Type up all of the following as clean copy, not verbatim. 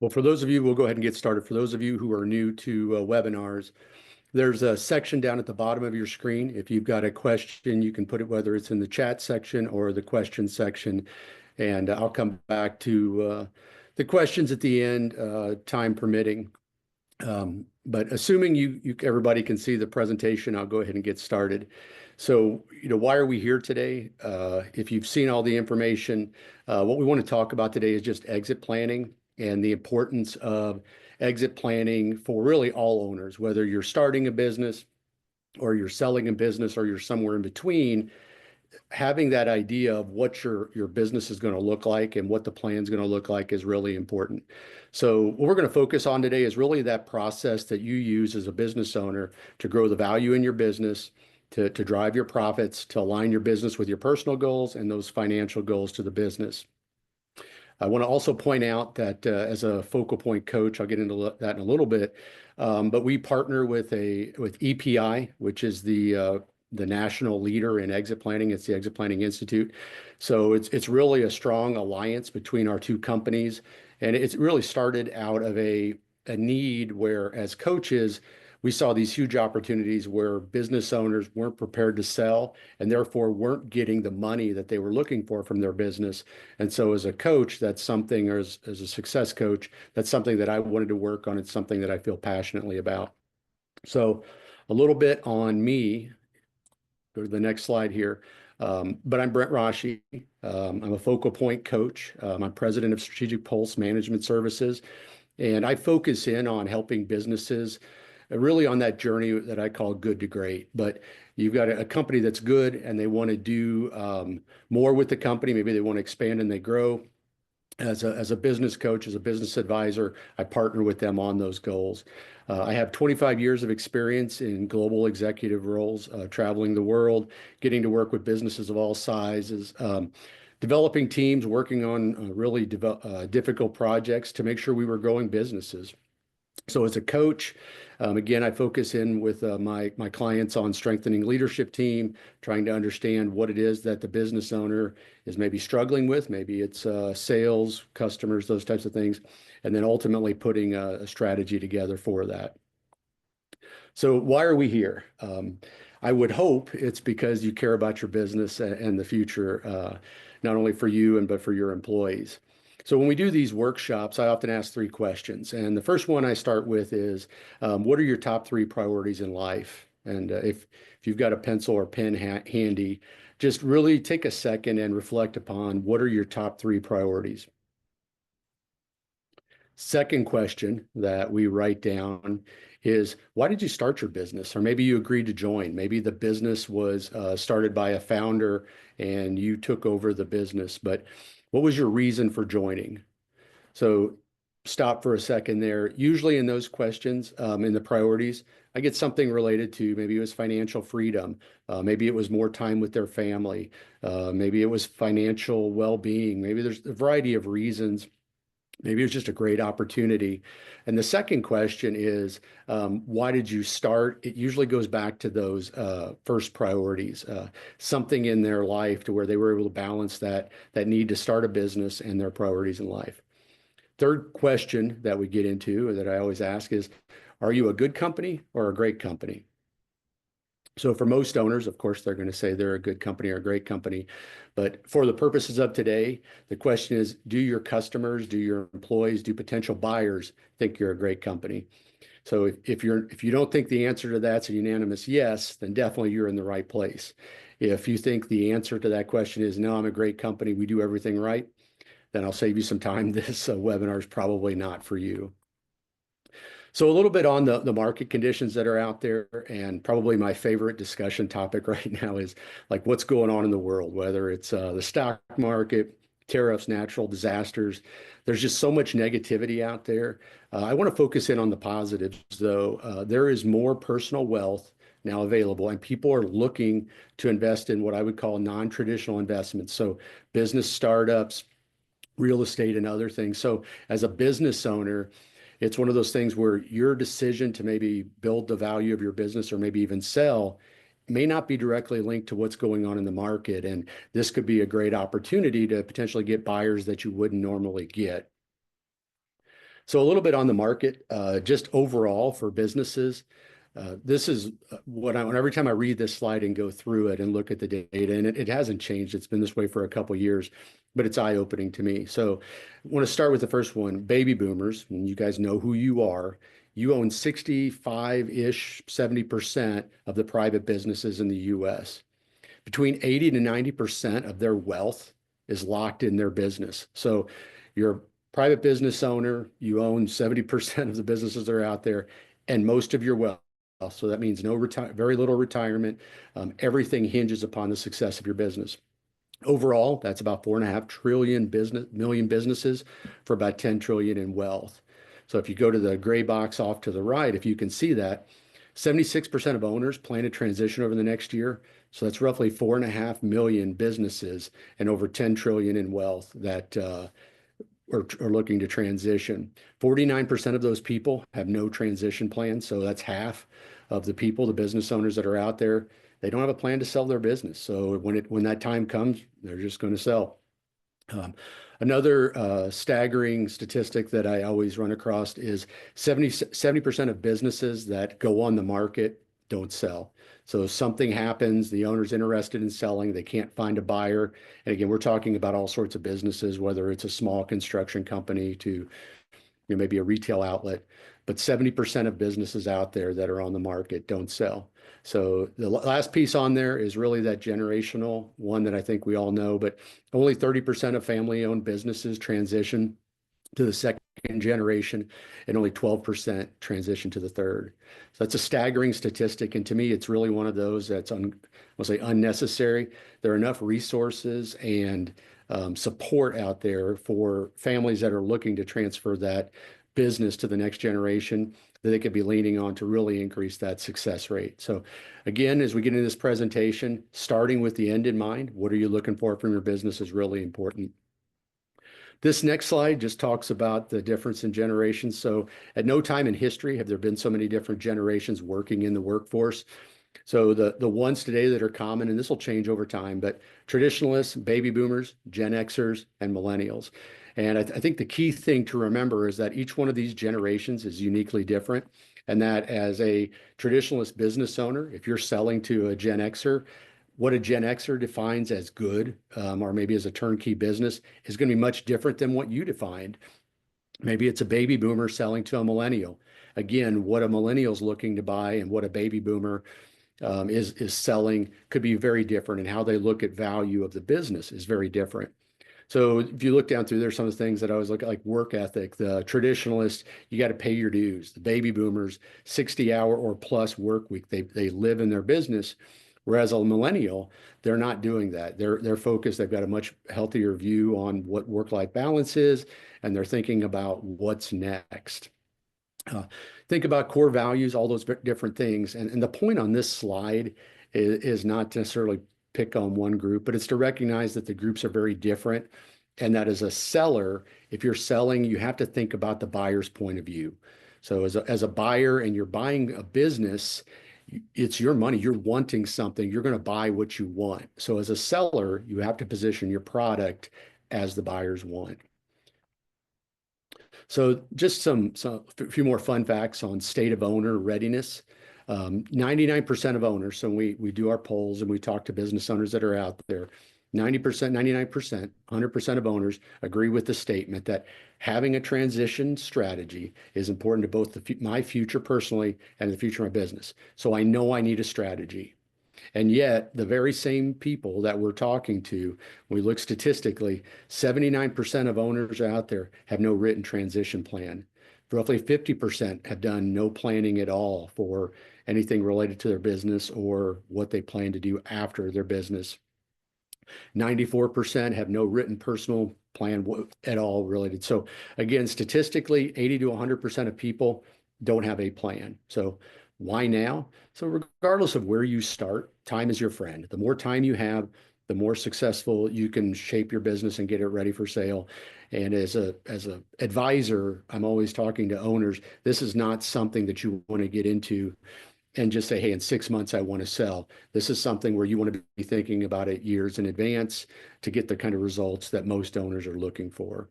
Well, for those of you, we'll go ahead and get started. For those of you who are new to webinars, there's a section down at the bottom of your screen. If you've got a question, you can put it, whether it's in the chat section or the question section, and I'll come back to the questions at the end, time permitting. But assuming everybody can see the presentation, I'll go ahead and get started. So, why are we here today? If you've seen all the information, what we want to talk about today is just exit planning and the importance of exit planning for really all owners, whether you're starting a business or you're selling a business or you're somewhere in between. Having that idea of what your business is going to look like and what the plan is going to look like is really important. So what we're going to focus on today is really that process that you use as a business owner to grow the value in your business, to drive your profits, to align your business with your personal goals and those financial goals to the business. I want to also point out that as a focal point coach, I'll get into that in a little bit, but we partner with EPI, which is the national leader in exit planning. It's the Exit Planning Institute. So it's really a strong alliance between our two companies, and it's really started out of a need where, as coaches, we saw these huge opportunities where business owners weren't prepared to sell and therefore weren't getting the money that they were looking for from their business. And so as a coach, that's something, or as a success coach, that's something that I wanted to work on. It's something that I feel passionately about. So a little bit on me. Go to the next slide here. But I'm Brent Rasche. I'm a focal point coach. I'm president of Strategic Pulse Management Services, and I focus in on helping businesses really on that journey that I call good to great. But you've got a company that's good and they want to do more with the company. Maybe they want to expand and they grow. As a business coach, as a business advisor, I partner with them on those goals. I have 25 years of experience in global executive roles, traveling the world, getting to work with businesses of all sizes, developing teams, working on really difficult projects to make sure we were growing businesses. So as a coach, again, I focus in with my clients on strengthening leadership team, trying to understand what it is that the business owner is maybe struggling with. Maybe it's sales, customers, those types of things, and then ultimately putting a strategy together for that. So why are we here? I would hope it's because you care about your business and the future, not only for you but for your employees. So when we do these workshops, I often ask three questions. And the first one I start with is, what are your top three priorities in life? And if you've got a pencil or pen handy, just really take a second and reflect upon what are your top three priorities. Second question that we write down is, why did you start your business? Or maybe you agreed to join. Maybe the business was started by a founder and you took over the business, but what was your reason for joining? So stop for a second there. Usually in those questions, in the priorities, I get something related to maybe it was financial freedom. Maybe it was more time with their family. Maybe it was financial well-being. Maybe there's a variety of reasons. Maybe it was just a great opportunity. And the second question is, why did you start? It usually goes back to those first priorities, something in their life to where they were able to balance that need to start a business and their priorities in life. Third question that we get into, or that I always ask, is, are you a good company or a great company? So for most owners, of course, they're going to say they're a good company or a great company. But for the purposes of today, the question is, do your customers, do your employees, do potential buyers think you're a great company? So if you don't think the answer to that's a unanimous yes, then definitely you're in the right place. If you think the answer to that question is, no, I'm a great company, we do everything right, then I'll save you some time. This webinar is probably not for you. So a little bit on the market conditions that are out there, and probably my favorite discussion topic right now is like what's going on in the world, whether it's the stock market, tariffs, natural disasters. There's just so much negativity out there. I want to focus in on the positives, though. There is more personal wealth now available, and people are looking to invest in what I would call non-traditional investments. So business startups, real estate, and other things. So as a business owner, it's one of those things where your decision to maybe build the value of your business or maybe even sell may not be directly linked to what's going on in the market. And this could be a great opportunity to potentially get buyers that you wouldn't normally get. So a little bit on the market, just overall for businesses. This is every time I read this slide and go through it and look at the data, and it hasn't changed. It's been this way for a couple years, but it's eye-opening to me. So I want to start with the first one, baby boomers, and you guys know who you are. You own 65-ish, 70% of the private businesses in the US. Between 80 to 90% of their wealth is locked in their business. So you're a private business owner, you own 70% of the businesses that are out there, and most of your wealth. So that means very little retirement. Everything hinges upon the success of your business. Overall, that's about 4.5 million businesses for about 10 trillion in wealth. So if you go to the gray box off to the right, if you can see that, 76% of owners plan to transition over the next year. So that's roughly 4.5 million businesses and over 10 trillion in wealth that are looking to transition. 49% of those people have no transition plan. So that's half of the people, the business owners that are out there. They don't have a plan to sell their business. So when that time comes, they're just going to sell. Another staggering statistic that I always run across is 70% of businesses that go on the market don't sell. So if something happens, the owner's interested in selling, they can't find a buyer. And again, we're talking about all sorts of businesses, whether it's a small construction company to maybe a retail outlet, but 70% of businesses out there that are on the market don't sell. So the last piece on there is really that generational one that I think we all know, but only 30% of family-owned businesses transition to the second generation, and only 12% transition to the third. So that's a staggering statistic. And to me, it's really one of those that's, I'll say, unnecessary. There are enough resources and support out there for families that are looking to transfer that business to the next generation that they could be leaning on to really increase that success rate. So again, as we get into this presentation, starting with the end in mind, what are you looking for from your business is really important. This next slide just talks about the difference in generations. So at no time in history have there been so many different generations working in the workforce. So the ones today that are common, and this will change over time, but traditionalists, baby boomers, Gen Xers, and millennials. And I think the key thing to remember is that each one of these generations is uniquely different. And that as a traditionalist business owner, if you're selling to a Gen Xer, what a Gen Xer defines as good, or maybe as a turnkey business, is going to be much different than what you defined. Maybe it's a baby boomer selling to a millennial. Again, what a millennial's looking to buy and what a baby boomer is selling could be very different, and how they look at value of the business is very different. So if you look down through, there's some of the things that I always look at, like work ethic. The traditionalists, you got to pay your dues. The baby boomers, 60-hour or plus work week. They live in their business. Whereas a millennial, they're not doing that. They're focused. They've got a much healthier view on what work-life balance is, and they're thinking about what's next. Think about core values, all those different things. And the point on this slide is not necessarily pick on one group, but it's to recognize that the groups are very different. And that as a seller, if you're selling, you have to think about the buyer's point of view. So as a buyer and you're buying a business, it's your money. You're wanting something. You're going to buy what you want. So as a seller, you have to position your product as the buyers want. So just a few more fun facts on state of owner readiness. 99% of owners, so we do our polls and we talk to business owners that are out there, 90%, 99%, 100% of owners agree with the statement that having a transition strategy is important to both my future personally and the future of my business. So I know I need a strategy. And yet, the very same people that we're talking to, when we look statistically, 79% of owners out there have no written transition plan. Roughly 50% have done no planning at all for anything related to their business or what they plan to do after their business. 94% have no written personal plan at all related. So again, statistically, 80 to 100% of people don't have a plan. So why now? So regardless of where you start, time is your friend. The more time you have, the more successful you can shape your business and get it ready for sale. And as a advisor, I'm always talking to owners. This is not something that you want to get into and just say, hey, in 6 months, I want to sell. This is something where you want to be thinking about it years in advance to get the kind of results that most owners are looking for.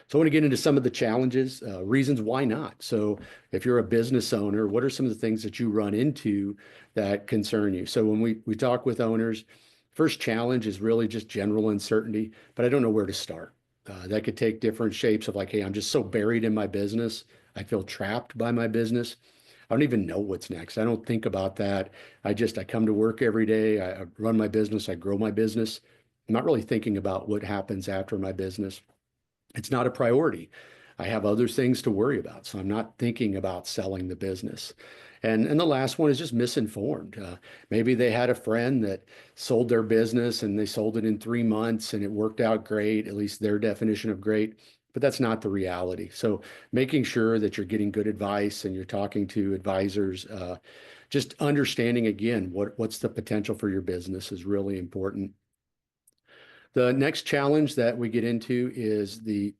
So I want to get into some of the challenges, reasons why not. So if you're a business owner, what are some of the things that you run into that concern you? So when we talk with owners, first challenge is really just general uncertainty, but I don't know where to start. That could take different shapes of like, hey, I'm just so buried in my business. I feel trapped by my business. I don't even know what's next. I don't think about that. I come to work every day. I run my business. I grow my business. I'm not really thinking about what happens after my business. It's not a priority. I have other things to worry about. So I'm not thinking about selling the business. And the last one is just misinformed. Maybe they had a friend that sold their business and they sold it in 3 months and it worked out great, at least their definition of great, but that's not the reality. So making sure that you're getting good advice and you're talking to advisors, just understanding again what's the potential for your business is really important. The next challenge that we get into is the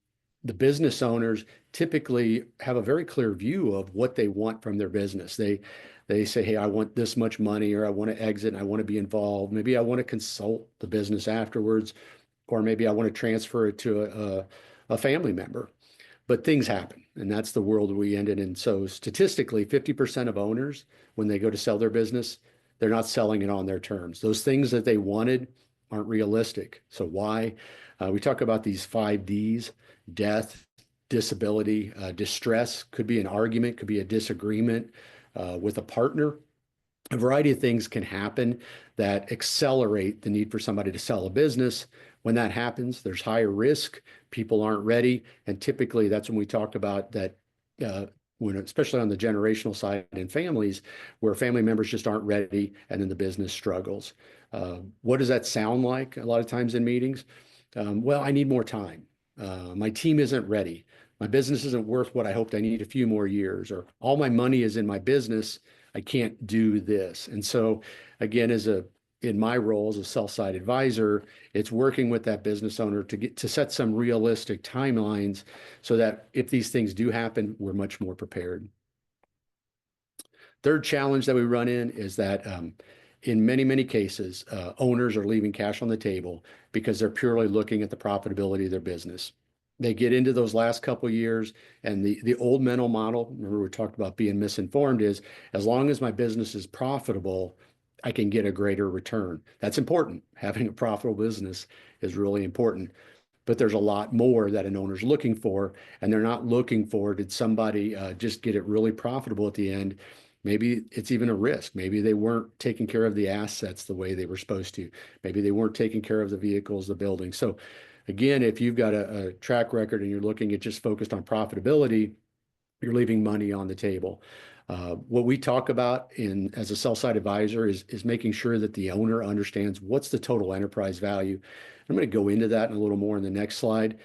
business owners typically have a very clear view of what they want from their business. They say, hey, I want this much money, or I want to exit and I want to be involved. Maybe I want to consult the business afterwards, or maybe I want to transfer it to a family member. But things happen, and that's the world we ended in. So statistically, 50% of owners, when they go to sell their business, they're not selling it on their terms. Those things that they wanted aren't realistic. So why? We talk about these 5 Ds: death, disability, distress. Could be an argument, could be a disagreement with a partner. A variety of things can happen that accelerate the need for somebody to sell a business. When that happens, there's higher risk. People aren't ready. And typically, that's when we talk about that, when, especially on the generational side in families, where family members just aren't ready and then the business struggles. What does that sound like a lot of times in meetings? Well, I need more time. My team isn't ready. My business isn't worth what I hoped. I need a few more years, or all my money is in my business. I can't do this. And so again, in my role as a sell-side advisor, it's working with that business owner to set some realistic timelines so that if these things do happen, we're much more prepared. Third challenge that we run in is that in many, many cases, owners are leaving cash on the table because they're purely looking at the profitability of their business. They get into those last couple of years, and the old mental model, remember we talked about being misinformed, is as long as my business is profitable, I can get a greater return. That's important. Having a profitable business is really important. But there's a lot more that an owner's looking for, and they're not looking for, did somebody just get it really profitable at the end? Maybe it's even a risk. Maybe they weren't taking care of the assets the way they were supposed to. Maybe they weren't taking care of the vehicles, the buildings. So again, if you've got a track record and you're looking at just focused on profitability, you're leaving money on the table. What we talk about as a sell-side advisor is making sure that the owner understands what's the total enterprise value. I'm going to go into that in a little more in the next slide.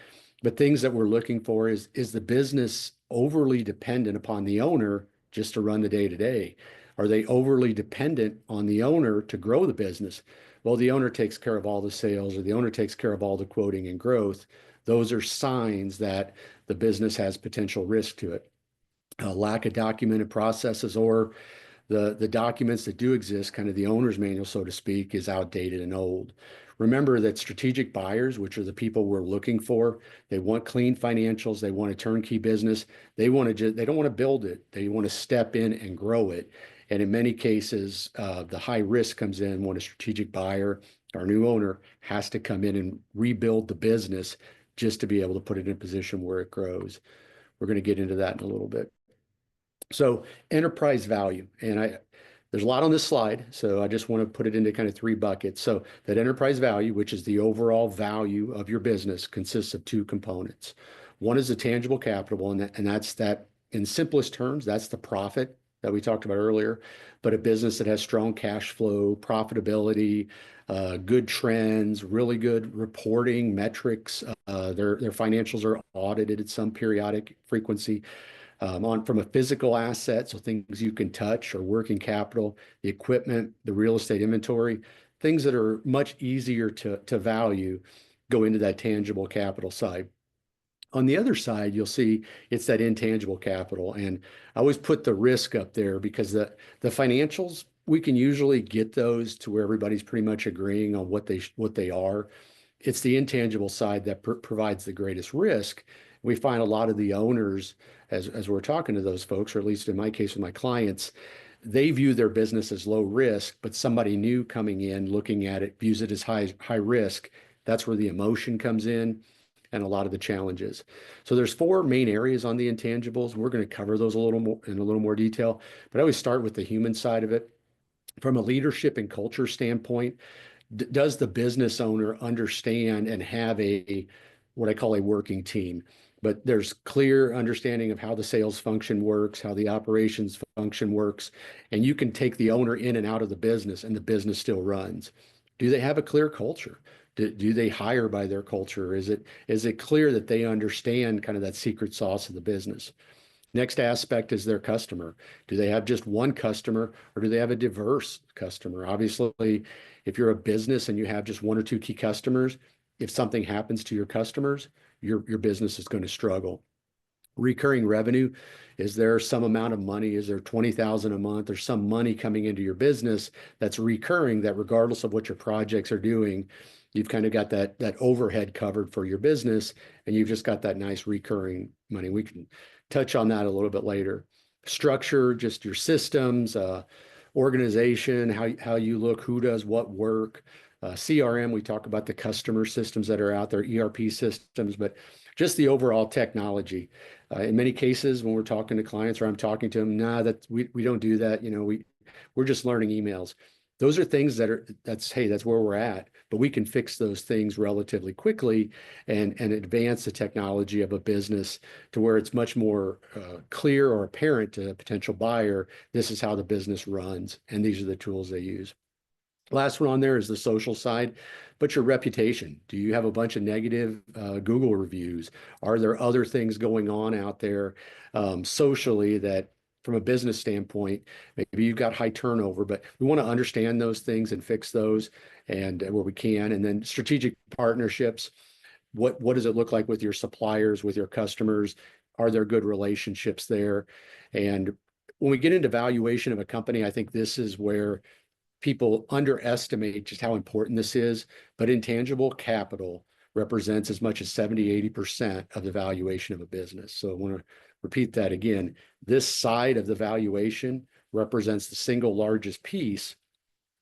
But things that we're looking for is the business overly dependent upon the owner just to run the day-to-day? Are they overly dependent on the owner to grow the business? Well, the owner takes care of all the sales, or the owner takes care of all the quoting and growth. Those are signs that the business has potential risk to it. Lack of documented processes, or the documents that do exist, kind of the owner's manual, so to speak, is outdated and old. Remember that strategic buyers, which are the people we're looking for, they want clean financials, they want a turnkey business, they don't want to build it, they want to step in and grow it. And in many cases, the high risk comes in when a strategic buyer, our new owner, has to come in and rebuild the business just to be able to put it in a position where it grows. We're going to get into that in a little bit. So enterprise value, and there's a lot on this slide, so I just want to put it into kind of 3 buckets. So that enterprise value, which is the overall value of your business, consists of 2 components. One is the tangible capital, and that's that, in simplest terms, that's the profit that we talked about earlier. But a business that has strong cash flow, profitability, good trends, really good reporting metrics, their financials are audited at some periodic frequency. From a physical asset, so things you can touch, or working capital, the equipment, the real estate inventory, things that are much easier to value go into that tangible capital side. On the other side, you'll see it's that intangible capital. And I always put the risk up there because the financials, we can usually get those to where everybody's pretty much agreeing on what they are. It's the intangible side that provides the greatest risk. We find a lot of the owners, as we're talking to those folks, or at least in my case with my clients, they view their business as low risk, but somebody new coming in, looking at it, views it as high risk. That's where the emotion comes in and a lot of the challenges. So there's four main areas on the intangibles. We're going to cover those a little more in a little more detail, but I always start with the human side of it. From a leadership and culture standpoint, does the business owner understand and have a what I call a working team? But there's clear understanding of how the sales function works, how the operations function works, and you can take the owner in and out of the business and the business still runs. Do they have a clear culture? Do they hire by their culture? Is it clear that they understand kind of that secret sauce of the business? Next aspect is their customer. Do they have just one customer or do they have a diverse customer? Obviously, if you're a business and you have just one or two key customers, if something happens to your customers, your business is going to struggle. Recurring revenue, is there some amount of money? Is there 20,000 a month or some money coming into your business that's recurring, that regardless of what your projects are doing, you've kind of got that overhead covered for your business, and you've just got that nice recurring money. We can touch on that a little bit later. Structure, just your systems, organization, how you look, who does what work. CRM, we talk about the customer systems that are out there, ERP systems, but just the overall technology. In many cases, when we're talking to clients or I'm talking to them, that we don't do that. We're just learning emails. Those are things that's where we're at, but we can fix those things relatively quickly and advance the technology of a business to where it's much more clear or apparent to a potential buyer. This is how the business runs, and these are the tools they use. Last one on there is the social side, but your reputation. Do you have a bunch of negative Google reviews? Are there other things going on out there socially that, from a business standpoint, maybe you've got high turnover, but we want to understand those things and fix those and where we can. And then strategic partnerships. What does it look like with your suppliers, with your customers? Are there good relationships there? And when we get into valuation of a company, I think this is where people underestimate just how important this is, but intangible capital represents as much as 70-80% of the valuation of a business. So I want to repeat that again. This side of the valuation represents the single largest piece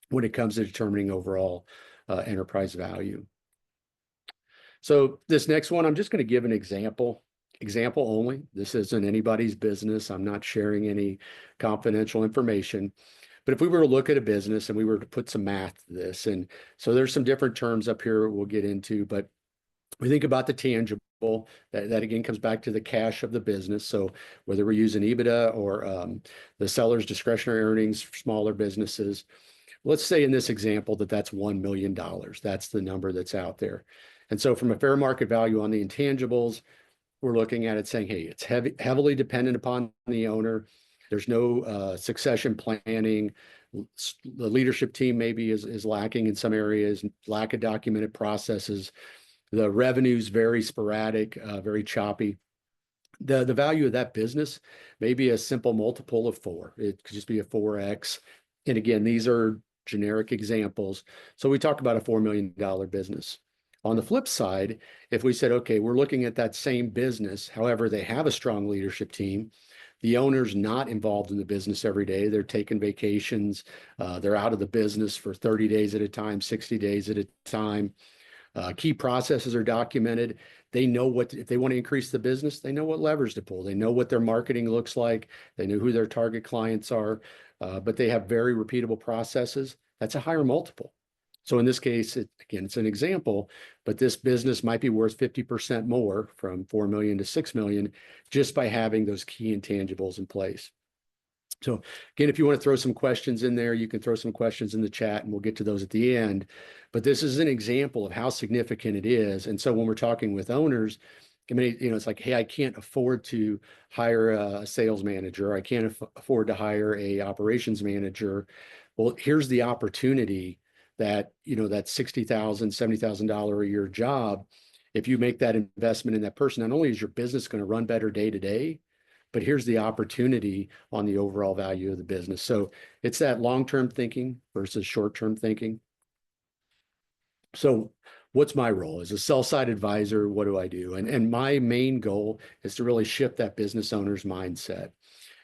when it comes to determining overall enterprise value. So this next one, I'm just going to give an example only. This isn't anybody's business. I'm not sharing any confidential information. But if we were to look at a business and we were to put some math to this, and so there's some different terms up here we'll get into, but we think about the tangible, that again comes back to the cash of the business. So whether we're using EBITDA or the seller's discretionary earnings for smaller businesses, let's say in this example that's $1 million. That's the number that's out there. And so from a fair market value on the intangibles, we're looking at it saying, hey, it's heavily dependent upon the owner. There's no succession planning. The leadership team maybe is lacking in some areas, lack of documented processes. The revenue's very sporadic, very choppy. The value of that business may be a simple multiple of 4. It could just be a 4x. And again, these are generic examples. So we talk about a $4 million business. On the flip side, if we said, okay, we're looking at that same business, however, they have a strong leadership team. The owner's not involved in the business every day. They're taking vacations. They're out of the business for 30 days at a time, 60 days at a time. Key processes are documented. They know if they want to increase the business, they know what levers to pull. They know what their marketing looks like. They know who their target clients are, but they have very repeatable processes. That's a higher multiple. So in this case, again, it's an example, but this business might be worth 50% more, from 4 million to 6 million, just by having those key intangibles in place. So again, if you want to throw some questions in there, you can throw some questions in the chat and we'll get to those at the end. But this is an example of how significant it is. And so when we're talking with owners, I mean, it's like, hey, I can't afford to hire a sales manager. I can't afford to hire a operations manager. Well, here's the opportunity that, that $60,000, $70,000 a year job. If you make that investment in that person, not only is your business going to run better day to day, but here's the opportunity on the overall value of the business. So it's that long-term thinking versus short-term thinking. So what's my role as a sell-side advisor? What do I do? And my main goal is to really shift that business owner's mindset.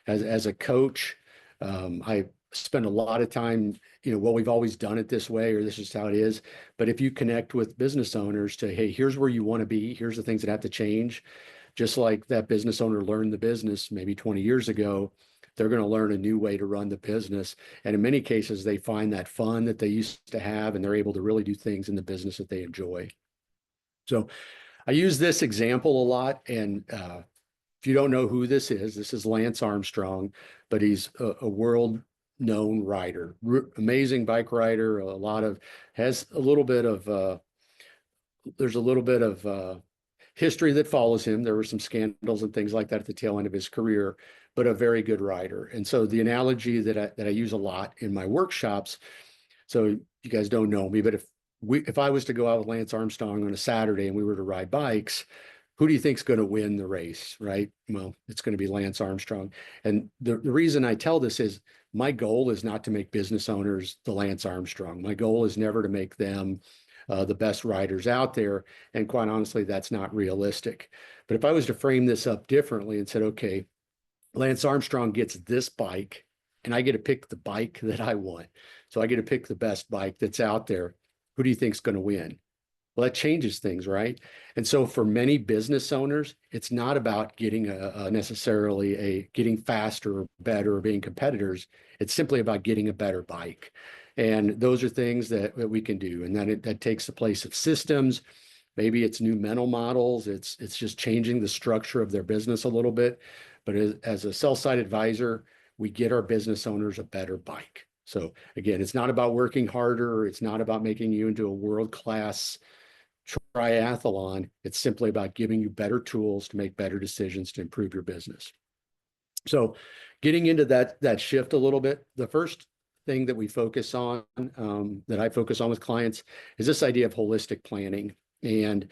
As a coach, I spend a lot of time, well, we've always done it this way, or this is how it is. But if you connect with business owners to, hey, here's where you want to be, here's the things that have to change, just like that business owner learned the business maybe 20 years ago, they're going to learn a new way to run the business. And in many cases, they find that fun that they used to have, and they're able to really do things in the business that they enjoy. So I use this example a lot. And if you don't know who this is Lance Armstrong, but he's a world known rider, amazing bike rider, has a little bit of, there's a little bit of history that follows him. There were some scandals and things like that at the tail end of his career, but a very good rider. And so the analogy that I use a lot in my workshops, so you guys don't know me, but if I was to go out with Lance Armstrong on a Saturday and we were to ride bikes, who do you think's going to win the race, right? Well, it's going to be Lance Armstrong. And the reason I tell this is my goal is not to make business owners the Lance Armstrong. My goal is never to make them the best riders out there. And quite honestly, that's not realistic. But if I was to frame this up differently and said, okay, Lance Armstrong gets this bike and I get to pick the bike that I want. So I get to pick the best bike that's out there. Who do you think's going to win? Well, that changes things, right? And so for many business owners, it's not about getting necessarily getting faster or better or being competitors. It's simply about getting a better bike. And those are things that we can do. And then that takes the place of systems. Maybe it's new mental models. It's just changing the structure of their business a little bit. But as a sell-side advisor, we get our business owners a better bike. So again, it's not about working harder. It's not about making you into a world-class triathlon. It's simply about giving you better tools to make better decisions to improve your business. So getting into that shift a little bit, the first thing that we focus on, that I focus on with clients, is this idea of holistic planning. And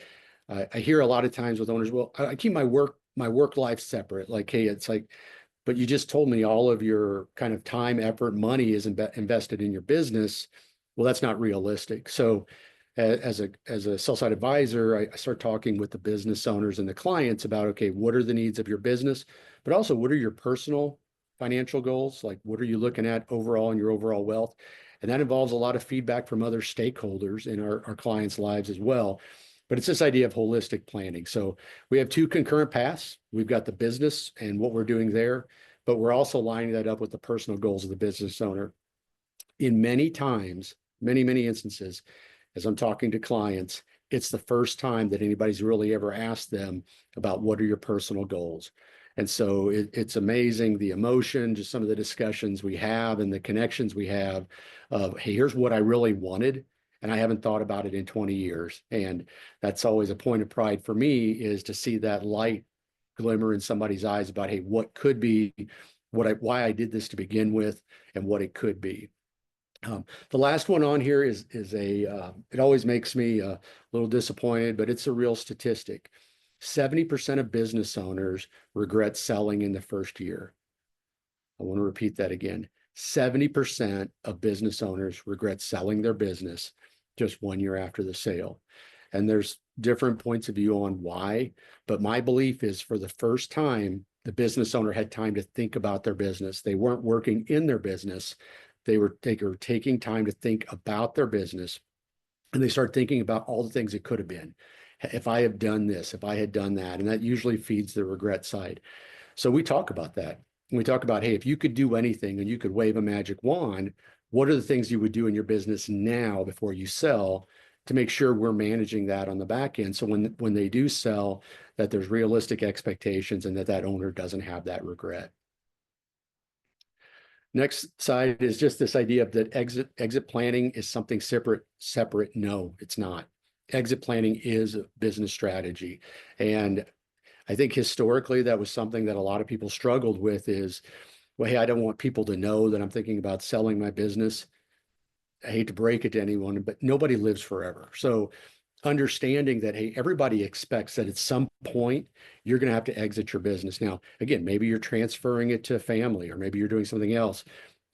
I hear a lot of times with owners, well, I keep my work life separate. Like, hey, it's like, but you just told me all of your kind of time, effort, money is invested in your business. Well, that's not realistic. So as a sell-side advisor, I start talking with the business owners and the clients about, okay, what are the needs of your business, but also what are your personal financial goals? Like, what are you looking at overall in your overall wealth? And that involves a lot of feedback from other stakeholders in our clients' lives as well. But it's this idea of holistic planning. So we have two concurrent paths. We've got the business and what we're doing there, but we're also lining that up with the personal goals of the business owner. In many times, many instances, as I'm talking to clients, it's the first time that anybody's really ever asked them about what are your personal goals. And so it's amazing the emotion, just some of the discussions we have and the connections we have of, hey, here's what I really wanted, and I haven't thought about it in 20 years. And that's always a point of pride for me, is to see that light glimmer in somebody's eyes about, hey, what could be, why I did this to begin with, and what it could be. The last one on here is it always makes me a little disappointed, but it's a real statistic. 70% of business owners regret selling in the first year. I want to repeat that again. 70% of business owners regret selling their business just 1 year after the sale. And there's different points of view on why, but my belief is for the first time, the business owner had time to think about their business. They weren't working in their business. They were taking time to think about their business, and they start thinking about all the things it could have been. If I have done this, if I had done that, and that usually feeds the regret side. So we talk about that. We talk about, hey, if you could do anything and you could wave a magic wand, what are the things you would do in your business now before you sell to make sure we're managing that on the back end? So when they do sell, that there's realistic expectations and that owner doesn't have that regret. Next side is just this idea of that exit planning is something separate. No, it's not. Exit planning is a business strategy. And I think historically that was something that a lot of people struggled with is, well, hey, I don't want people to know that I'm thinking about selling my business. I hate to break it to anyone, but nobody lives forever. So understanding that, hey, everybody expects that at some point you're going to have to exit your business. Now, again, maybe you're transferring it to family, or maybe you're doing something else.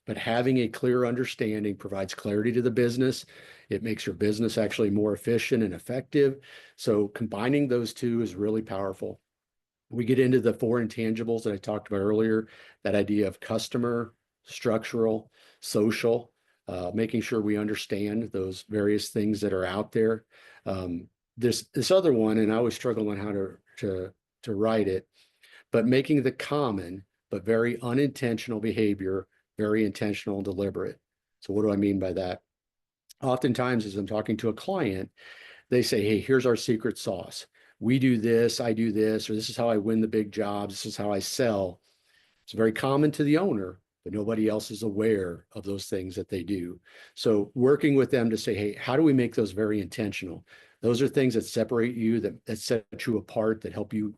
but having a clear understanding provides clarity to the business. It makes your business actually more efficient and effective. So combining those two is really powerful. We get into the four intangibles that I talked about earlier, that idea of customer, structural, social, making sure we understand those various things that are out there. This other one, and I always struggle on how to write it, but making the common but very unintentional behavior very intentional and deliberate. So what do I mean by that? Oftentimes, as I'm talking to a client, they say, hey, here's our secret sauce. We do this, I do this, or this is how I win the big jobs. This is how I sell. It's very common to the owner, but nobody else is aware of those things that they do. So working with them to say, hey, how do we make those very intentional? Those are things that separate you, that set you apart, that help you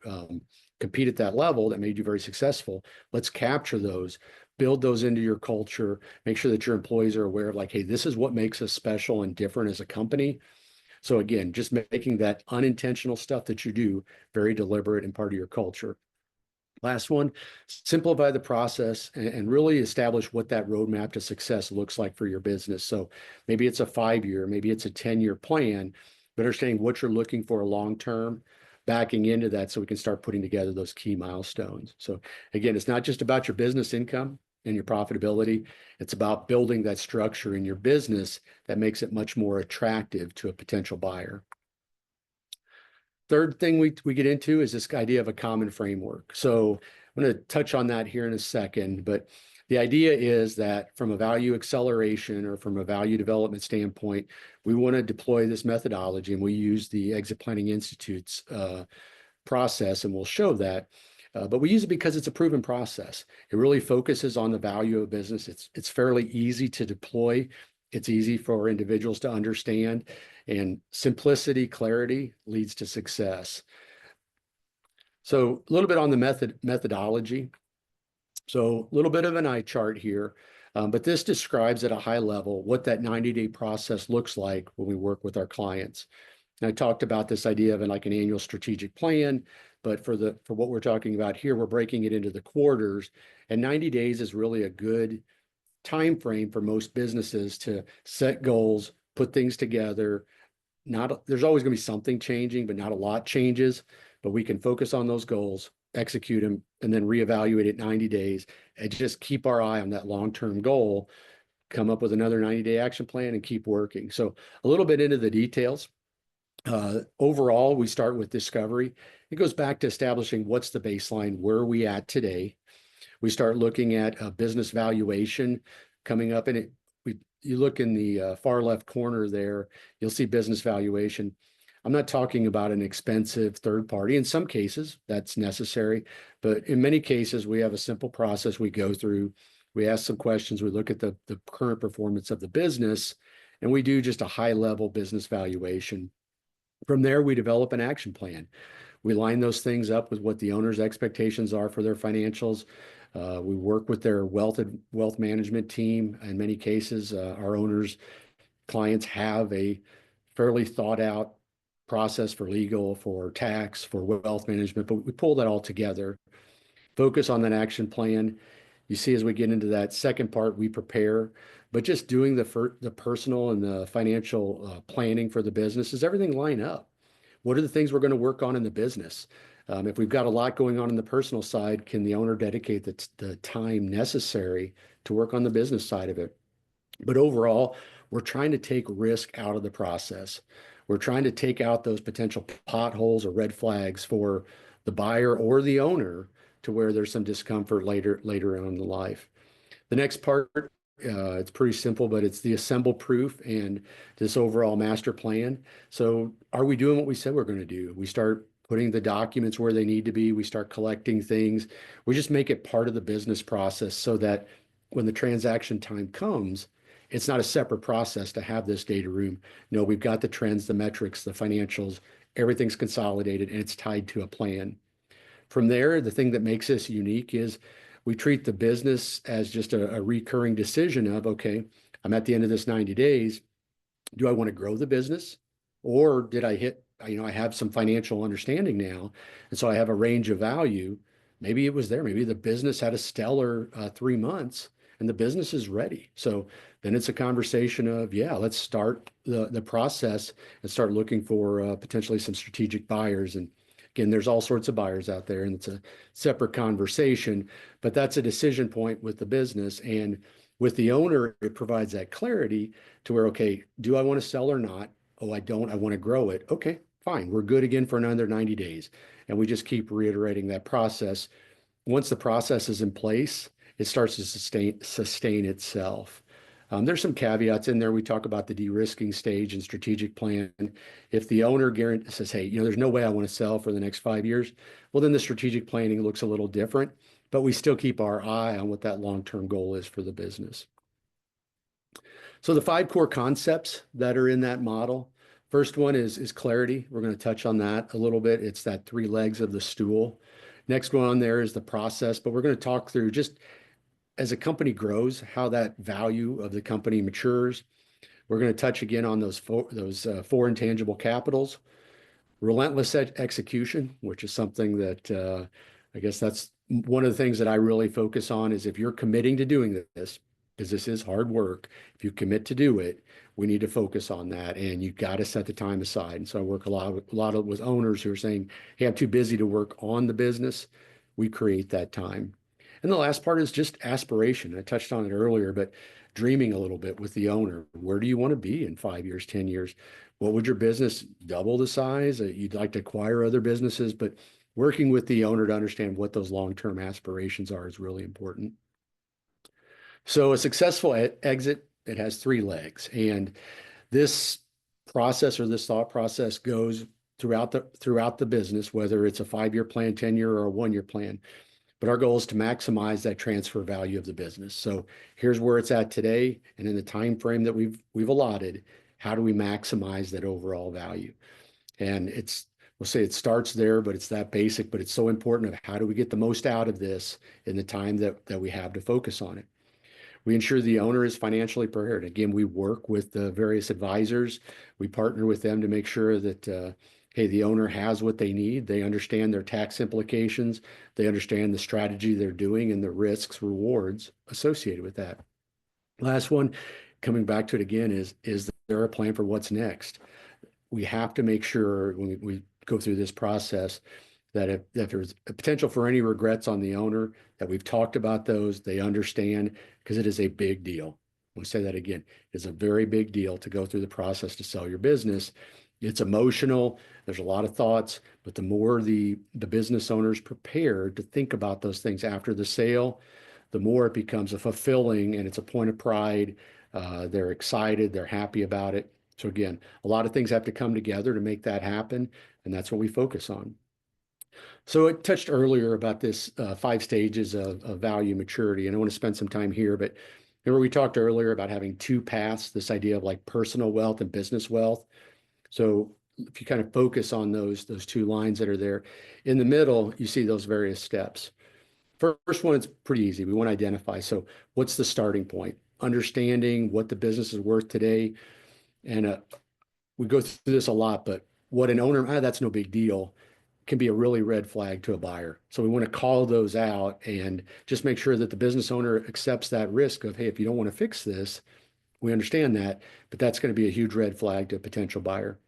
compete at that level, that made you very successful. Let's capture those, build those into your culture, make sure that your employees are aware of like, hey, this is what makes us special and different as a company. So again, just making that unintentional stuff that you do very deliberate and part of your culture. Last one, simplify the process and really establish what that roadmap to success looks like for your business. So maybe it's a 5-year, maybe it's a 10-year plan, but understanding what you're looking for long term, backing into that so we can start putting together those key milestones. So again, it's not just about your business income and your profitability. It's about building that structure in your business that makes it much more attractive to a potential buyer. Third thing we get into is this idea of a common framework. So I'm going to touch on that here in a second, but the idea is that from a value acceleration or from a value development standpoint, we want to deploy this methodology, and we use the Exit Planning Institute's process, and we'll show that. But we use it because it's a proven process. It really focuses on the value of business. It's fairly easy to deploy. It's easy for individuals to understand, and simplicity, clarity leads to success. So a little bit on the methodology. So a little bit of an eye chart here, but this describes at a high level what that 90-day process looks like when we work with our clients. And I talked about this idea of like an annual strategic plan, but for what we're talking about here, we're breaking it into the quarters, and 90 days is really a good time frame for most businesses to set goals, put things together. There's always going to be something changing, but not a lot changes. But we can focus on those goals, execute them, and then reevaluate it 90 days, and just keep our eye on that long-term goal, come up with another 90-day action plan, and keep working. So a little bit into the details. Overall, we start with discovery. It goes back to establishing what's the baseline, where are we at today. We start looking at a business valuation coming up, and you look in the far left corner there, you'll see business valuation. I'm not talking about an expensive third party. In some cases, that's necessary, but in many cases, we have a simple process we go through. We ask some questions, we look at the current performance of the business, and we do just a high-level business valuation. From there, we develop an action plan. We line those things up with what the owner's expectations are for their financials. We work with their wealth management team. In many cases, our owners' clients have a fairly thought out process for legal, for tax, for wealth management, but we pull that all together, focus on that action plan. You see, as we get into that second part, we prepare, but just doing the personal and the financial planning for the business. Does everything line up? What are the things we're going to work on in the business? If we've got a lot going on in the personal side, can the owner dedicate the time necessary to work on the business side of it? But overall, we're trying to take risk out of the process. We're trying to take out those potential potholes or red flags for the buyer or the owner to where there's some discomfort later on in the life. The next part, it's pretty simple, but it's the assemble proof and this overall master plan. So are we doing what we said we're going to do? We start putting the documents where they need to be. We start collecting things. We just make it part of the business process so that when the transaction time comes, it's not a separate process to have this data room. No, we've got the trends, the metrics, the financials, everything's consolidated, and it's tied to a plan. From there, the thing that makes us unique is we treat the business as just a recurring decision of, okay, I'm at the end of this 90 days. Do I want to grow the business? Or did I hit, I have some financial understanding now, and so I have a range of value. Maybe it was there. Maybe the business had a stellar 3 months, and the business is ready. So then it's a conversation of, yeah, let's start the process and start looking for potentially some strategic buyers. And again, there's all sorts of buyers out there, and it's a separate conversation, but that's a decision point with the business. And with the owner, it provides that clarity to where, okay, do I want to sell or not? Oh, I don't. I want to grow it. Okay, fine. We're good again for another 90 days. And we just keep reiterating that process. Once the process is in place, it starts to sustain itself. There's some caveats in there. We talk about the de-risking stage and strategic plan. If the owner says, hey, there's no way I want to sell for the next 5 years, well, then the strategic planning looks a little different, but we still keep our eye on what that long-term goal is for the business. So the 5 core concepts that are in that model. First one is clarity. We're going to touch on that a little bit. It's that 3 legs of the stool. Next one on there is the process, but we're going to talk through just as a company grows, how that value of the company matures. We're going to touch again on those four intangible capitals. Relentless execution, which is something that I guess that's one of the things that I really focus on is if you're committing to doing this, because this is hard work, if you commit to do it, we need to focus on that, and you've got to set the time aside. And so I work a lot with owners who are saying, hey, I'm too busy to work on the business. We create that time. And the last part is just aspiration. I touched on it earlier, but dreaming a little bit with the owner. Where do you want to be in 5 years, 10 years? What would your business double the size? You'd like to acquire other businesses, but working with the owner to understand what those long-term aspirations are is really important. So a successful exit, it has 3 legs. And this process or this thought process goes throughout the business, whether it's a 5-year plan, 10-year, or a 1-year plan. But our goal is to maximize that transfer value of the business. So here's where it's at today, and in the time frame that we've allotted, how do we maximize that overall value? And we'll say it starts there, but it's that basic, but it's so important of how do we get the most out of this in the time that we have to focus on it. We ensure the owner is financially prepared. Again, we work with the various advisors. We partner with them to make sure that hey, the owner has what they need. They understand their tax implications. They understand the strategy they're doing and the risks, rewards associated with that. Last one, coming back to it again, is there a plan for what's next? We have to make sure when we go through this process that if there's a potential for any regrets on the owner, that we've talked about those, they understand, because it is a big deal. I want to say that again. It's a very big deal to go through the process to sell your business. It's emotional. There's a lot of thoughts, but the more the business owner's prepared to think about those things after the sale, the more it becomes a fulfilling and it's a point of pride. They're excited. They're happy about it. So again, a lot of things have to come together to make that happen, and that's what we focus on. So it touched earlier about this 5 stages of value maturity, and I want to spend some time here, but remember we talked earlier about having 2 paths, this idea of like personal wealth and business wealth. So if you kind of focus on those 2 lines that are there, in the middle, you see those various steps. First one, it's pretty easy. We want to identify. So what's the starting point? Understanding what the business is worth today. And we go through this a lot, but what an owner, that's no big deal, can be a really red flag to a buyer. So we want to call those out and just make sure that the business owner accepts that risk of, hey, if you don't want to fix this, we understand that, but that's going to be a huge red flag to a potential buyer.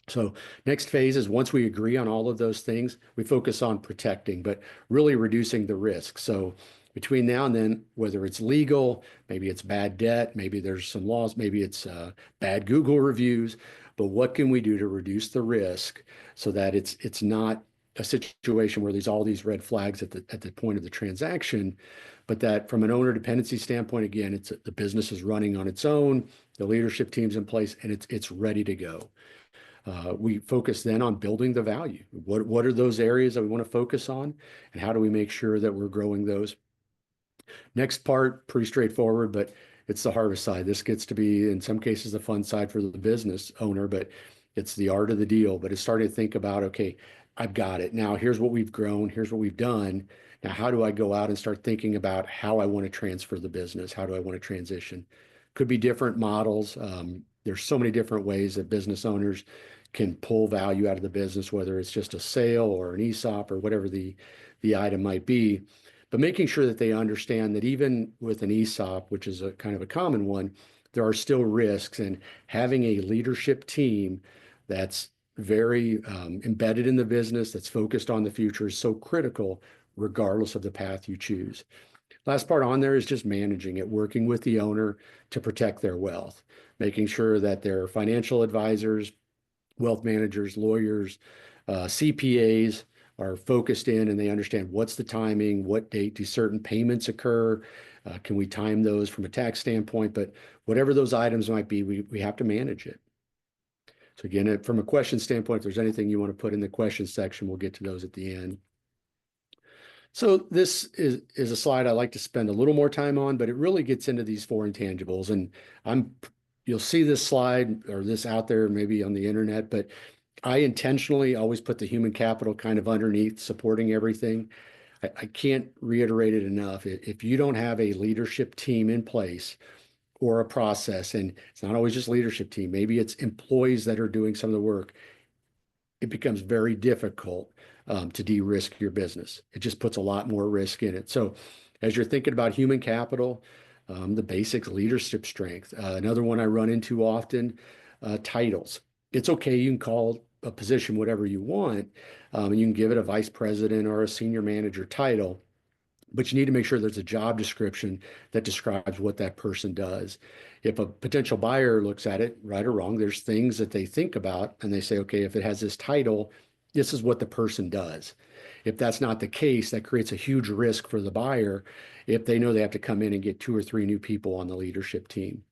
So next phase is once we agree on all of those things, we focus on protecting, but really reducing the risk. So between now and then, whether it's legal, maybe it's bad debt, maybe there's some laws, maybe it's bad Google reviews, but what can we do to reduce the risk so that it's not a situation where there's all these red flags at the point of the transaction, but that from an owner dependency standpoint, again, the business is running on its own, the leadership team's in place, and it's ready to go. We focus then on building the value. What are those areas that we want to focus on, and how do we make sure that we're growing those? Next part, pretty straightforward, but it's the harvest side. This gets to be, in some cases, the fun side for the business owner, but it's the art of the deal. But it's starting to think about, okay, I've got it. Now, here's what we've grown. Here's what we've done. Now, how do I go out and start thinking about how I want to transfer the business? How do I want to transition? Could be different models. There's so many different ways that business owners can pull value out of the business, whether it's just a sale or an ESOP or whatever the item might be. but making sure that they understand that even with an ESOP, which is a kind of a common one, there are still risks, and having a leadership team that's very embedded in the business, that's focused on the future is so critical, regardless of the path you choose. Last part on there is just managing it, working with the owner to protect their wealth, making sure that their financial advisors, wealth managers, lawyers, CPAs are focused in and they understand what's the timing, what date do certain payments occur, can we time those from a tax standpoint, but whatever those items might be, we have to manage it. So again, from a question standpoint, if there's anything you want to put in the question section, we'll get to those at the end. So this is a slide I like to spend a little more time on, but it really gets into these four intangibles. And you'll see this slide or this out there maybe on the internet, but I intentionally always put the human capital kind of underneath supporting everything. I can't reiterate it enough. If you don't have a leadership team in place or a process, and it's not always just leadership team, maybe it's employees that are doing some of the work, it becomes very difficult to de-risk your business. It just puts a lot more risk in it. So as you're thinking about human capital, the basics, leadership strength. Another one I run into often, titles. It's okay, you can call a position whatever you want, and you can give it a vice president or a senior manager title, but you need to make sure there's a job description that describes what that person does. If a potential buyer looks at it, right or wrong, there's things that they think about and they say, okay, if it has this title, this is what the person does. If that's not the case, that creates a huge risk for the buyer if they know they have to come in and get 2 or 3 new people on the leadership team.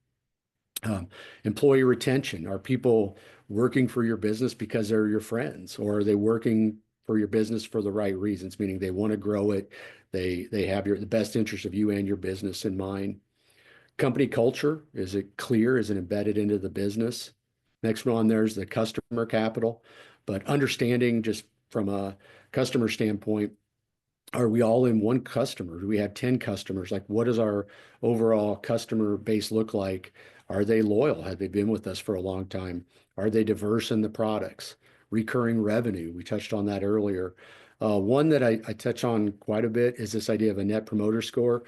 Employee retention. Are people working for your business because they're your friends, or are they working for your business for the right reasons, meaning they want to grow it, they have the best interest of you and your business in mind? Company culture, is it clear? Is it embedded into the business? Next one on there is the customer capital, but understanding just from a customer standpoint, are we all in one customer? Do we have 10 customers? Like, what does our overall customer base look like? Are they loyal? Have they been with us for a long time? Are they diverse in the products? Recurring revenue, we touched on that earlier. One that I touch on quite a bit is this idea of a net promoter score.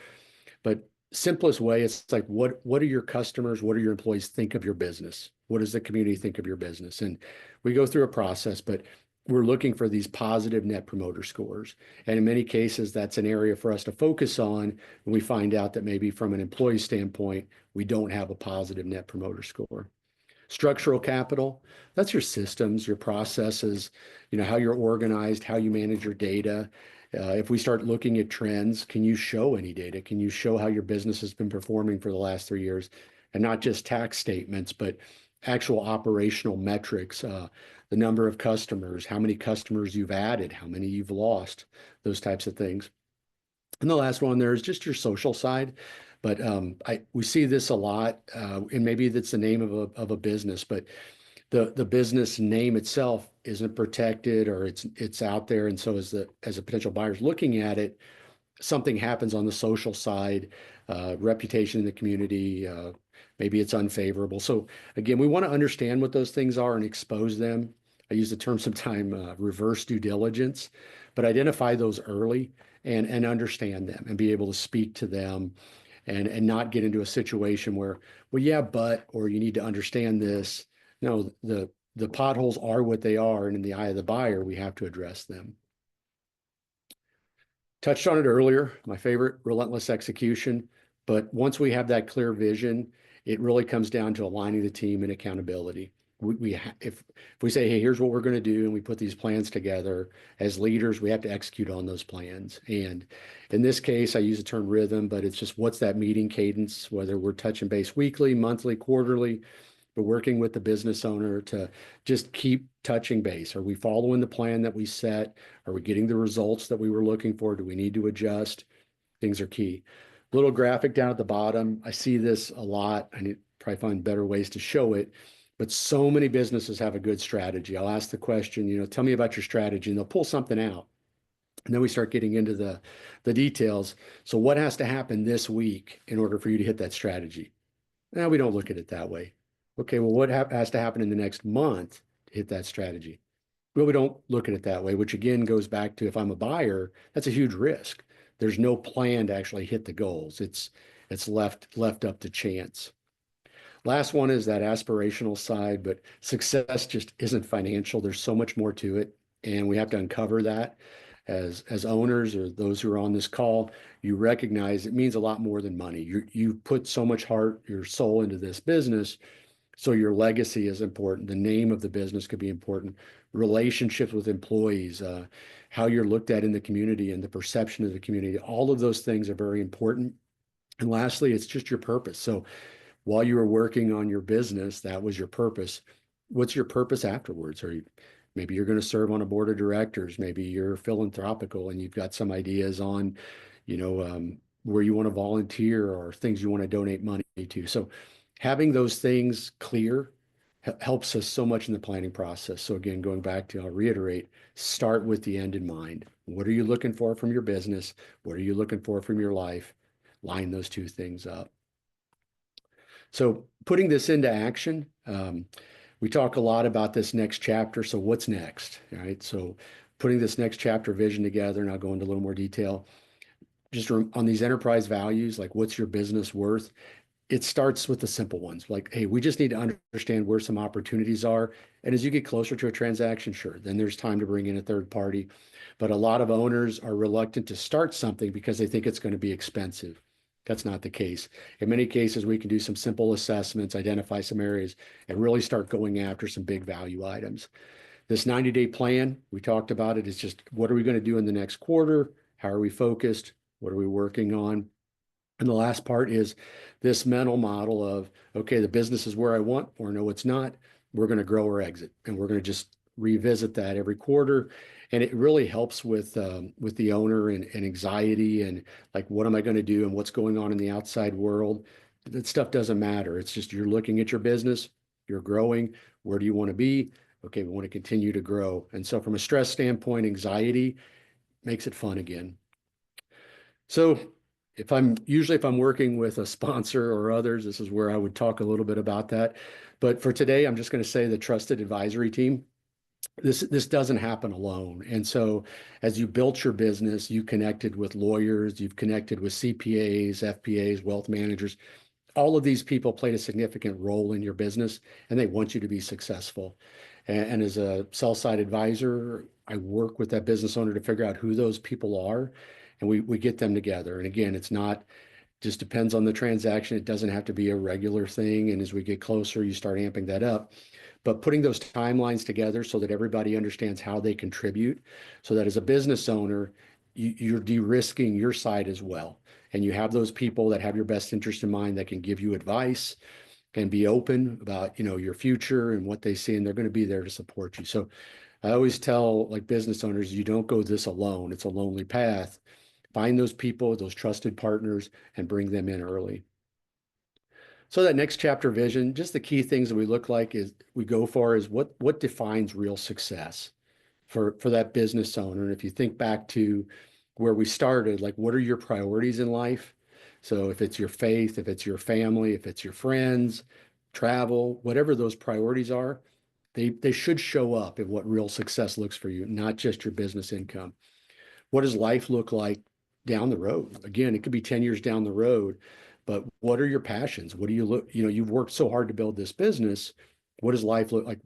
But simplest way, it's like, what do your customers, what do your employees think of your business? What does the community think of your business? And we go through a process, but we're looking for these positive net promoter scores. And in many cases, that's an area for us to focus on when we find out that maybe from an employee standpoint, we don't have a positive net promoter score. Structural capital, that's your systems, your processes, how you're organized, how you manage your data. If we start looking at trends, can you show any data? Can you show how your business has been performing for the last 3 years? And not just tax statements, but actual operational metrics, the number of customers, how many customers you've added, how many you've lost, those types of things. And the last one there is just your social side. But we see this a lot, and maybe that's the name of a business, but the business name itself isn't protected, or it's out there, and so as a potential buyer's looking at it, something happens on the social side, reputation in the community, maybe it's unfavorable. So again, we want to understand what those things are and expose them. I use the term sometimes reverse due diligence, but identify those early and understand them and be able to speak to them and not get into a situation where, well, yeah, or you need to understand this. No, the potholes are what they are, and in the eye of the buyer, we have to address them. Touched on it earlier, my favorite, relentless execution. But once we have that clear vision, it really comes down to aligning the team and accountability. If we say, hey, here's what we're going to do, and we put these plans together, as leaders, we have to execute on those plans. And in this case, I use the term rhythm, but it's just what's that meeting cadence, whether we're touching base weekly, monthly, quarterly, but working with the business owner to just keep touching base. Are we following the plan that we set? Are we getting the results that we were looking for? Do we need to adjust? Things are key. Little graphic down at the bottom. I see this a lot. I need to probably find better ways to show it. But so many businesses have a good strategy. I'll ask the question, tell me about your strategy, and they'll pull something out. And then we start getting into the details. So what has to happen this week in order for you to hit that strategy? Now, we don't look at it that way. Okay, well, what has to happen in the next month to hit that strategy? Well, we don't look at it that way, which again goes back to, if I'm a buyer, that's a huge risk. there's no plan to actually hit the goals. It's left up to chance. Last one is that aspirational side, but success just isn't financial. There's so much more to it, and we have to uncover that. As owners or those who are on this call, you recognize it means a lot more than money. You put so much heart, your soul into this business, so your legacy is important. The name of the business could be important. Relationships with employees, how you're looked at in the community and the perception of the community. All of those things are very important. And lastly, it's just your purpose. So while you were working on your business, that was your purpose. What's your purpose afterwards? Maybe you're going to serve on a board of directors. Maybe you're philanthropical and you've got some ideas on, where you want to volunteer or things you want to donate money to. So having those things clear helps us so much in the planning process. So again, going back to, I'll reiterate, start with the end in mind. What are you looking for from your business? What are you looking for from your life? Line those two things up. So putting this into action, we talk a lot about this next chapter. So what's next? All right. So putting this next chapter vision together, and I'll go into a little more detail, just on these enterprise values, like what's your business worth? It starts with the simple ones, like, hey, we just need to understand where some opportunities are. And as you get closer to a transaction, sure, then there's time to bring in a third party. But a lot of owners are reluctant to start something because they think it's going to be expensive. That's not the case. In many cases, we can do some simple assessments, identify some areas, and really start going after some big value items. This 90-day plan, we talked about it, is just what are we going to do in the next quarter? How are we focused? What are we working on? And the last part is this mental model of, okay, the business is where I want, or no, it's not. We're going to grow or exit, and we're going to just revisit that every quarter. And it really helps with the owner and anxiety and like, what am I going to do and what's going on in the outside world? That stuff doesn't matter. It's just you're looking at your business, you're growing. Where do you want to be? Okay, we want to continue to grow. And so from a stress standpoint, anxiety makes it fun again. So if I'm working with a sponsor or others, this is where I would talk a little bit about that. But for today, I'm just going to say the trusted advisory team. This doesn't happen alone. And so as you built your business, you connected with lawyers, you've connected with CPAs, FPAs, wealth managers. All of these people played a significant role in your business, and they want you to be successful. And as a sell-side advisor, I work with that business owner to figure out who those people are, and we get them together. And again, it's not just depends on the transaction. It doesn't have to be a regular thing. And as we get closer, you start amping that up. But putting those timelines together so that everybody understands how they contribute, so that as a business owner, you're de-risking your side as well. And you have those people that have your best interest in mind that can give you advice, can be open about, your future and what they see, and they're going to be there to support you. So I always tell like business owners, you don't go this alone. It's a lonely path. Find those people, those trusted partners, and bring them in early. So that next chapter vision, just the key things that we go for is what defines real success for that business owner. And if you think back to where we started, like what are your priorities in life? So if it's your faith, if it's your family, if it's your friends, travel, whatever those priorities are, they should show up in what real success looks for you, not just your business income. What does life look like down the road? Again, it could be 10 years down the road, but what are your passions? What do you look, you've worked so hard to build this business. What does life look like?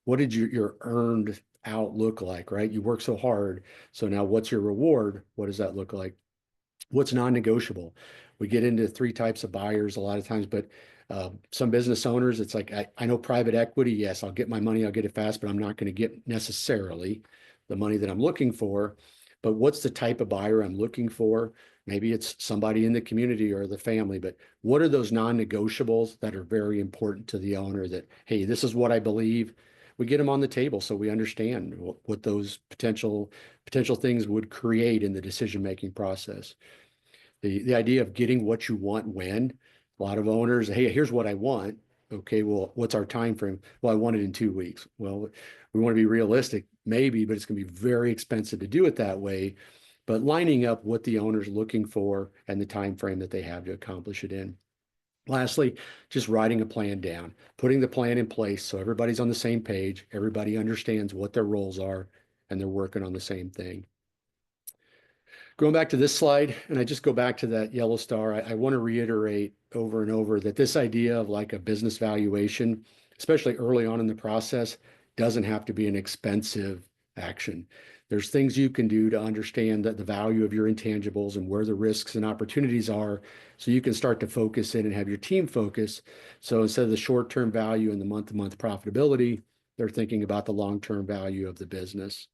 What did your earned out look like, right? You work so hard. So now what's your reward? What does that look like? What's non-negotiable? We get into three types of buyers a lot of times, but some business owners, it's like, I know private equity, yes, I'll get my money, I'll get it fast, but I'm not going to get necessarily the money that I'm looking for. But what's the type of buyer I'm looking for? Maybe it's somebody in the community or the family, but what are those non-negotiables that are very important to the owner that, hey, this is what I believe. We get them on the table so we understand what those potential things would create in the decision-making process. The idea of getting what you want when, a lot of owners, hey, here's what I want. Okay, well, what's our time frame? Well, I want it in 2 weeks. Well, we want to be realistic, maybe, but it's going to be very expensive to do it that way. But lining up what the owner's looking for and the time frame that they have to accomplish it in. Lastly, just writing a plan down, putting the plan in place so everybody's on the same page, everybody understands what their roles are, and they're working on the same thing. Going back to this slide, and I just go back to that yellow star, I want to reiterate over and over that this idea of like a business valuation, especially early on in the process, doesn't have to be an expensive action. There's things you can do to understand that the value of your intangibles and where the risks and opportunities are, so you can start to focus in and have your team focus. So instead of the short-term value and the month-to-month profitability, they're thinking about the long-term value of the business.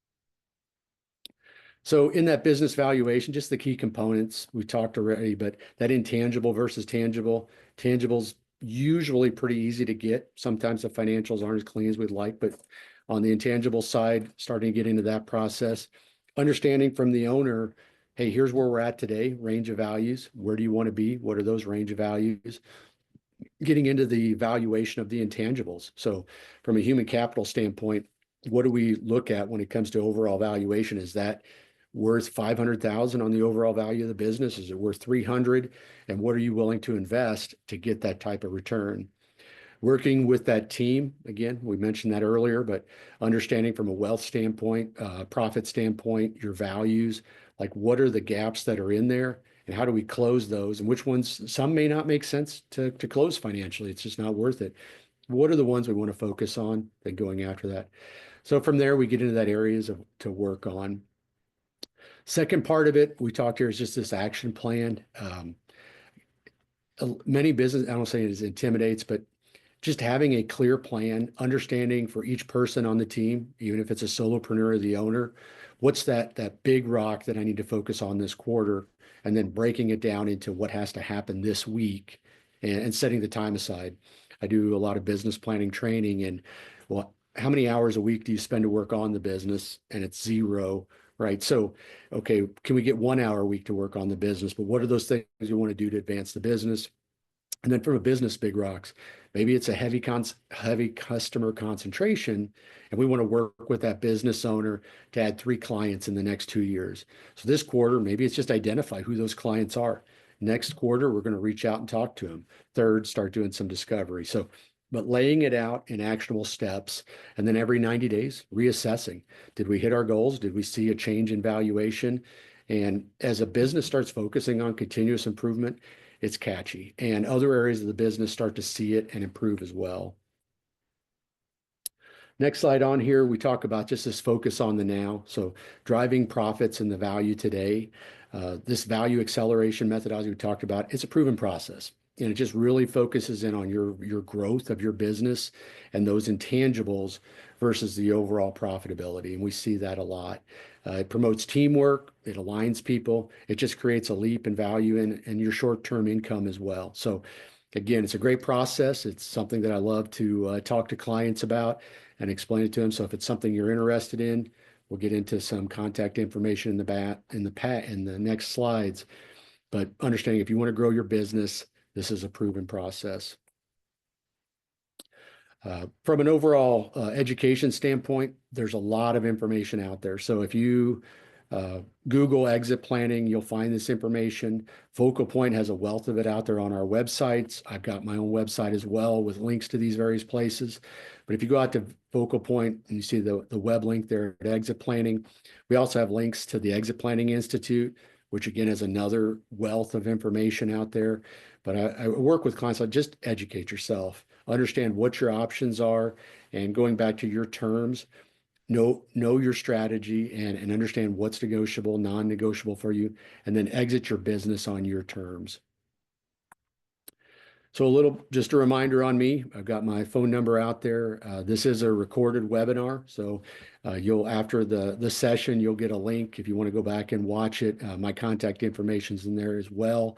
So in that business valuation, just the key components we talked already, but that intangible versus tangible, tangible's usually pretty easy to get. Sometimes the financials aren't as clean as we'd like, but on the intangible side, starting to get into that process, understanding from the owner, hey, here's where we're at today, range of values. Where do you want to be? What are those range of values? Getting into the valuation of the intangibles. So from a human capital standpoint, what do we look at when it comes to overall valuation? Is that worth 500,000 on the overall value of the business? Is it worth 300? And what are you willing to invest to get that type of return? Working with that team, again, we mentioned that earlier, but understanding from a wealth standpoint, profit standpoint, your values, like what are the gaps that are in there and how do we close those, and which ones, some may not make sense to close financially. It's just not worth it. What are the ones we want to focus on and going after that? So from there, we get into that areas to work on. Second part of it, we talked here is just this action plan. Many business, I don't say it intimidates, but just having a clear plan, understanding for each person on the team, even if it's a solopreneur or the owner, what's that big rock that I need to focus on this quarter, and then breaking it down into what has to happen this week and setting the time aside. I do a lot of business planning training, and well, how many hours a week do you spend to work on the business? And it's zero, right? So, okay, can we get 1 hour a week to work on the business? But what are those things you want to do to advance the business? And then from a business big rocks, maybe it's a heavy customer concentration, and we want to work with that business owner to add 3 clients in the next 2 years. So this quarter, maybe it's just identify who those clients are. Next quarter, we're going to reach out and talk to them. Third, start doing some discovery. So, but laying it out in actionable steps, and then every 90 days, reassessing. Did we hit our goals? Did we see a change in valuation? And as a business starts focusing on continuous improvement, it's catchy. And other areas of the business start to see it and improve as well. Next slide on here, we talk about just this focus on the now. So driving profits and the value today. This value acceleration methodology we talked about, it's a proven process. And it just really focuses in on your growth of your business and those intangibles versus the overall profitability. And we see that a lot. It promotes teamwork. It aligns people. It just creates a leap in value and your short-term income as well. So again, it's a great process. It's something that I love to talk to clients about and explain it to them. So if it's something you're interested in, we'll get into some contact information in the next slides. But understanding if you want to grow your business, this is a proven process. From an overall education standpoint, there's a lot of information out there. So if you Google exit planning, you'll find this information. Focal Point has a wealth of it out there on our websites. I've got my own website as well with links to these various places. But if you go out to Focal Point and you see the web link there at exit planning, we also have links to the Exit Planning Institute, which again is another wealth of information out there. But I work with clients, like just educate yourself, understand what your options are, and going back to your terms, know your strategy and understand what's negotiable, non-negotiable for you, and then exit your business on your terms. So just a reminder on me, I've got my phone number out there. This is a recorded webinar. So after the session, you'll get a link if you want to go back and watch it. My contact information's in there as well.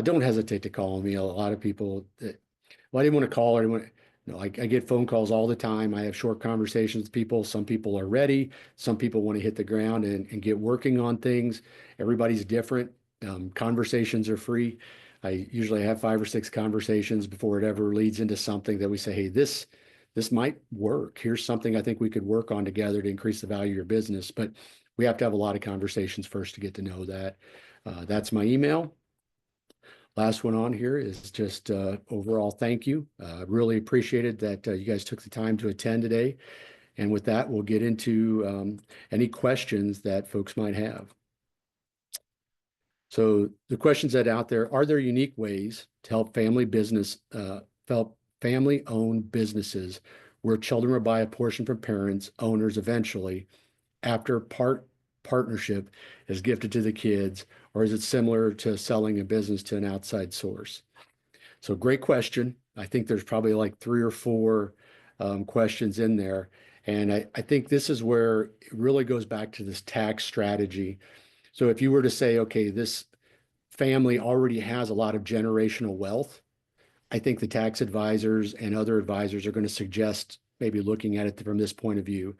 Don't hesitate to call me. A lot of people well, I didn't want to call or I get phone calls all the time. I have short conversations with people. Some people are ready. Some people want to hit the ground and get working on things. Everybody's different. Conversations are free. I usually have 5 or 6 conversations before it ever leads into something that we say, hey, this might work. Here's something I think we could work on together to increase the value of your business. But we have to have a lot of conversations first to get to know that. That's my email. Last one on here is just overall thank you. Really appreciated that you guys took the time to attend today. And with that, we'll get into any questions that folks might have. So the questions that out there, are there unique ways to help family-owned businesses where children will buy a portion from parents, owners eventually, after partnership is gifted to the kids, or is it similar to selling a business to an outside source? So great question. I think there's probably like three or four questions in there. And I think this is where it really goes back to this tax strategy. So if you were to say, okay, this family already has a lot of generational wealth, I think the tax advisors and other advisors are going to suggest maybe looking at it from this point of view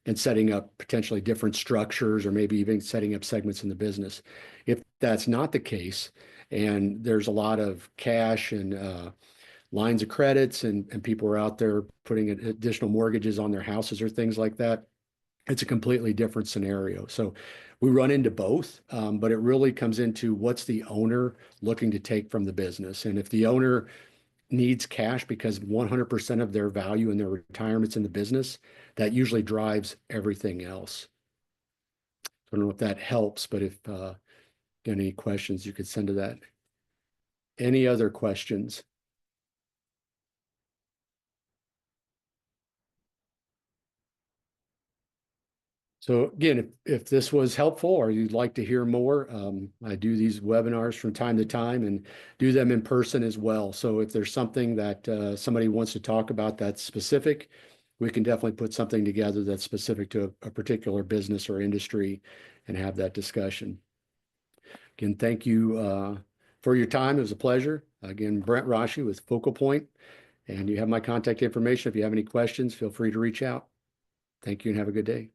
and setting up potentially different structures or maybe even setting up segments in the business. If that's not the case, and there's a lot of cash and lines of credits and people are out there putting additional mortgages on their houses or things like that, it's a completely different scenario. So we run into both, but it really comes into what's the owner looking to take from the business. And if the owner needs cash because 100% of their value in their retirement's in the business, that usually drives everything else. I don't know if that helps, but if got any questions, you could send to that. Any other questions? So again, if this was helpful or you'd like to hear more, I do these webinars from time to time and do them in person as well. So if there's something that somebody wants to talk about that's specific, we can definitely put something together that's specific to a particular business or industry and have that discussion. Again, thank you for your time. It was a pleasure. Again, Brent Rasche with Focal Point, and you have my contact information. If you have any questions, feel free to reach out. Thank you and have a good day.